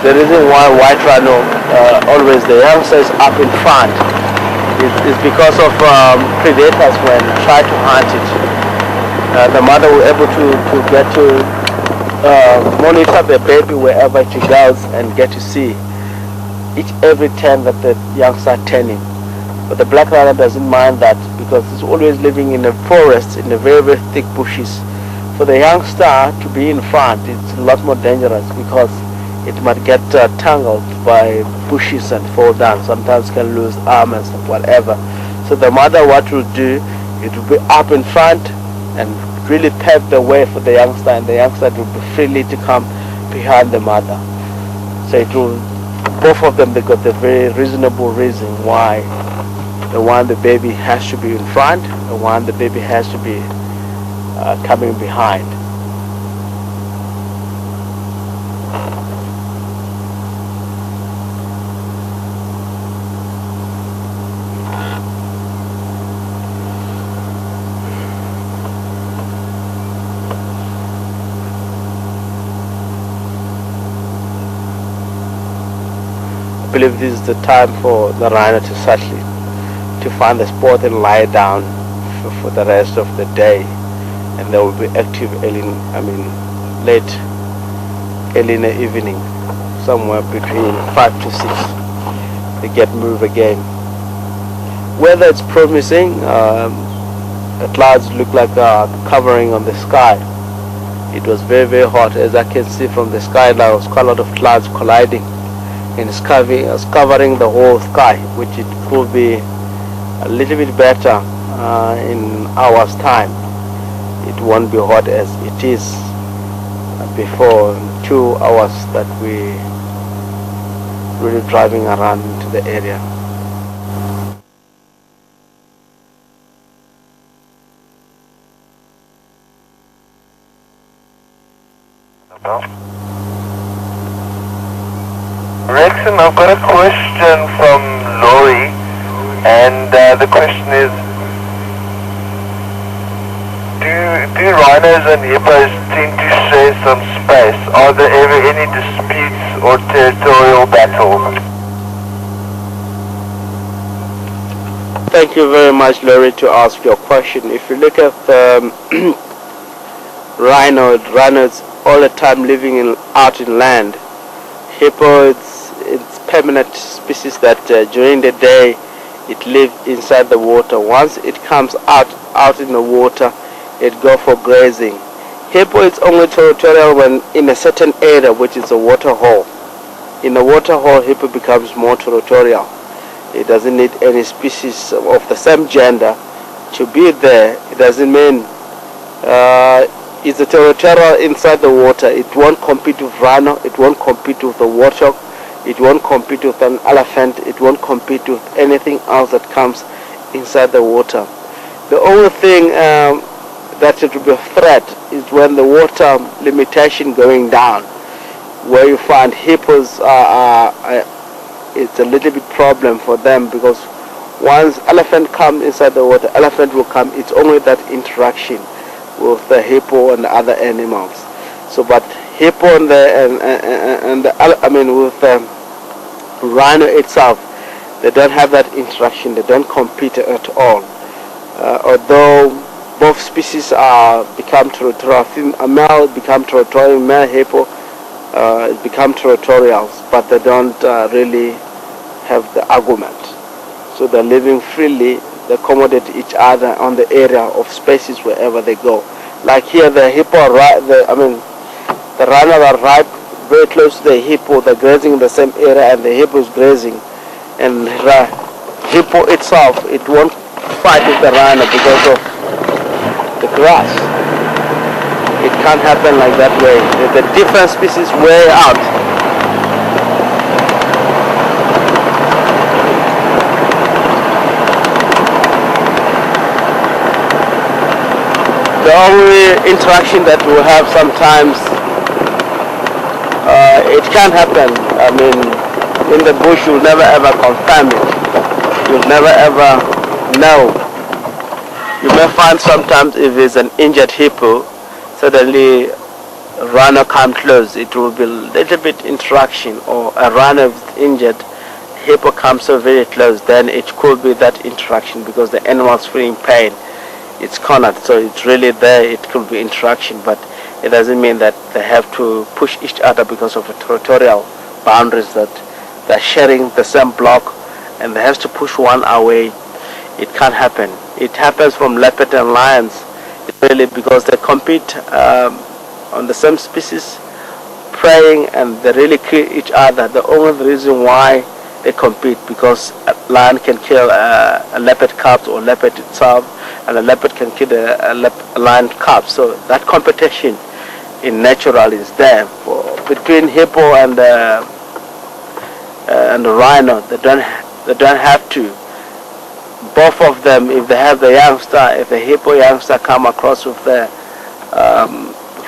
the reason why white rhino always the youngster is up in front is because of predators when try to hunt it. The mother will able to get to monitor the baby wherever it goes and get to see every turn that the youngster are turning. But the black rhino doesn't mind that because it's always living in the forest, in the very, very thick bushes. For the youngster to be in front, it's a lot more dangerous because it might get tangled by bushes and fall down. Sometimes can lose arms and whatever. So the mother, what will do, it will be up in front and really pave the way for the youngster, and the youngster will be freely to come behind the mother. So it will, both of them, they got the very reasonable reason why the baby has to be in front, the baby has to be coming behind. I believe this is the time for the rhino to settle, to find a spot and lie down for the rest of the day, and they will be active early in the evening, somewhere between 5 to 6. They get moved again. Weather is promising. The clouds look like covering on the sky. It was very, very hot, as I can see from the sky. There was quite a lot of clouds colliding, and it's covering the whole sky, which it could be a little bit better in hours time. It won't be hot as it is before 2 hours that we really driving around into the area. Rexon, I've got a question from Laurie, and the question is, do rhinos and hippos tend to share some space? Are there ever any disputes or territorial battles? Thank you very much, Laurie, to ask your question. If you look at rhinos all the time living out in land. Hippo, it's permanent species that during the day it lives inside the water. Once it comes out in the water, it go for grazing. Hippo is only territorial when in a certain area, which is a water hole. In a water hole, hippo becomes more territorial. It doesn't need any species of the same gender to be there. It doesn't mean it's a territorial inside the water. It won't compete with rhino. It won't compete with the warthog. It won't compete with an elephant. It won't compete with anything else that comes inside the water. The only thing that it will be a threat is when the water limitation going down, where you find hippos it's a little bit problem for them, because once elephant comes inside the water, elephant will come. It's only that interaction with the hippo and the other animals. So, but hippo and with the rhino itself, they don't have that interaction. They don't compete at all. Although both species become territorial, a male become territorial, male hippo become territorials, but they don't really have the argument. So they're living freely. They accommodate each other on the area of spaces wherever they go. Like here, the hippo, the rhino are right very close to the hippo. They're grazing in the same area, and the hippo is grazing. And the hippo itself, it won't fight with the rhino because of the grass. It can't happen like that way. The different species way out. The only interaction that we have sometimes, it can happen. I mean, in the bush you'll never ever confirm it. You'll never ever know. You may find sometimes if it's an injured hippo, suddenly rhino come close, it will be a little bit interaction, or a rhino is injured, hippo comes so very close, then it could be that interaction because the animal's feeling pain. It's cornered, so it's really there, it could be interaction, but it doesn't mean that they have to push each other because of a territorial boundaries, that they're sharing the same block and they have to push one away. It can't happen. It happens from leopard and lions. It's really because they compete on the same species, preying, and they really kill each other. The only reason why they compete, because a lion can kill a leopard cub or leopard itself, and a leopard can kill a lion cub. So that competition in natural is there. Between hippo and the rhino, they don't have to. Both of them, if they have the youngster, if the hippo youngster come across with the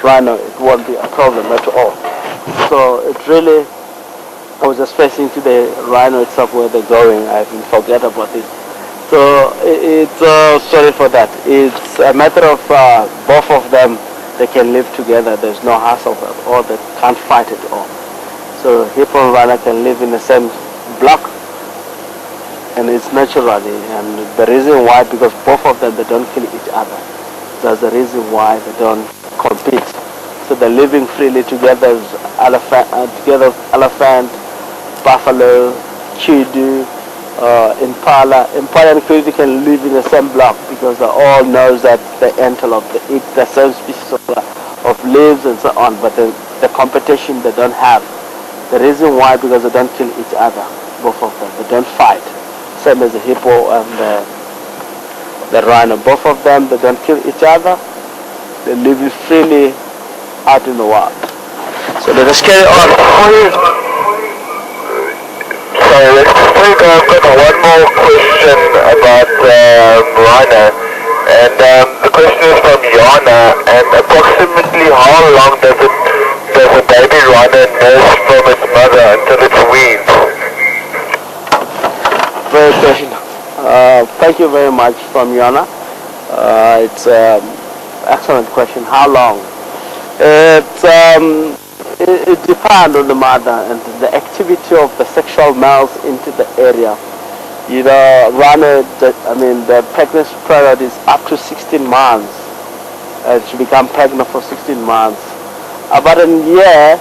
rhino, it won't be a problem at all. So it really, I was just facing to the rhino itself where they're going. I forget about this. So it's sorry for that. It's a matter of both of them, they can live together. There's no hassle at all. They can't fight at all. So hippo and rhino can live in the same block, and it's naturally. And the reason why, because both of them, they don't kill each other. That's the reason why they don't compete. So they're living freely together as elephant, buffalo, kudu, impala. Impala and kudu can live in the same block because they all know that they antelope, they eat the same species of leaves and so on, but the competition they don't have. The reason why, because they don't kill each other, both of them. They don't fight. Same as the hippo and the rhino. Both of them, they don't kill each other. They live freely out in the wild. So let us carry on. Sorry, let's just take I've got one more question about rhino. And the question is from Yana, and approximately how long does a baby rhino nurse from its mother until it's weaned? Very question. Thank you very much from Yana. It's an excellent question. How long? It depends on the mother and the activity of the sexual males into the area. You know, rhino, the pregnancy period is up to 16 months. She become pregnant for 16 months. About a year,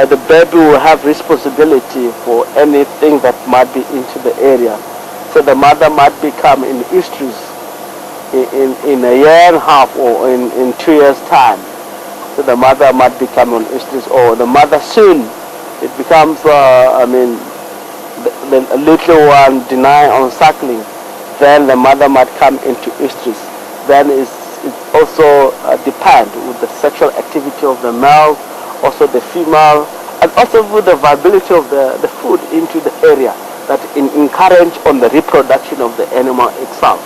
the baby will have responsibility for anything that might be into the area. So the mother might become in estrus in a year and a half or in 2 years' time. So the mother might become on estrus, or the mother soon, it becomes, the little one deny on suckling, then the mother might come into estrus. Then it also depends with the sexual activity of the male, also the female, and also with the viability of the food into the area that encourage on the reproduction of the animal itself.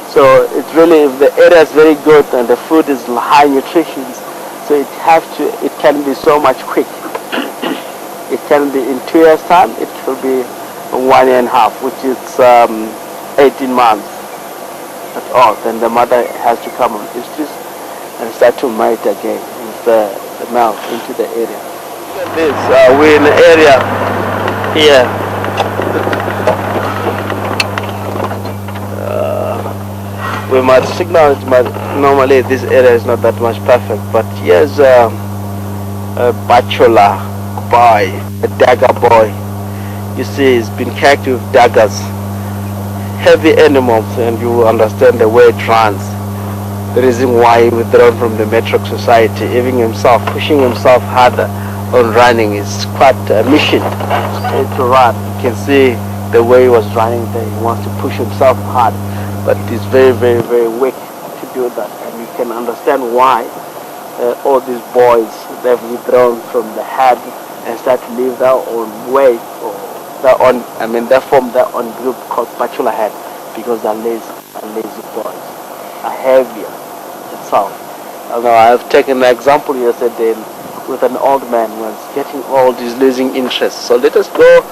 So it's really, if the area is very good and the food is high nutrition, so it can be so much quick. It can be in 2 years' time, it will be 1 year and a half, which is 18 months at all. Then the mother has to come on estrus and start to mate again with the male into the area. Look at this, we're in the area here. We might signal it, but normally this area is not that much perfect. But here's a bachelor boy, a dagger boy. You see, he's been caked with daggers, heavy animals, and you will understand the way it runs. The reason why he withdrawn from the metric society, even himself, pushing himself harder on running, is quite a mission to run. You can see the way he was running there. He wants to push himself hard, but he's very, very, very weak to do that. And you can understand why all these boys, they've withdrawn from the head and start to live their own way, or they form their own group called bachelor head, because they're lazy boys, are heavier itself. I've taken an example yesterday with an old man who was getting old, he's losing interest. So let us go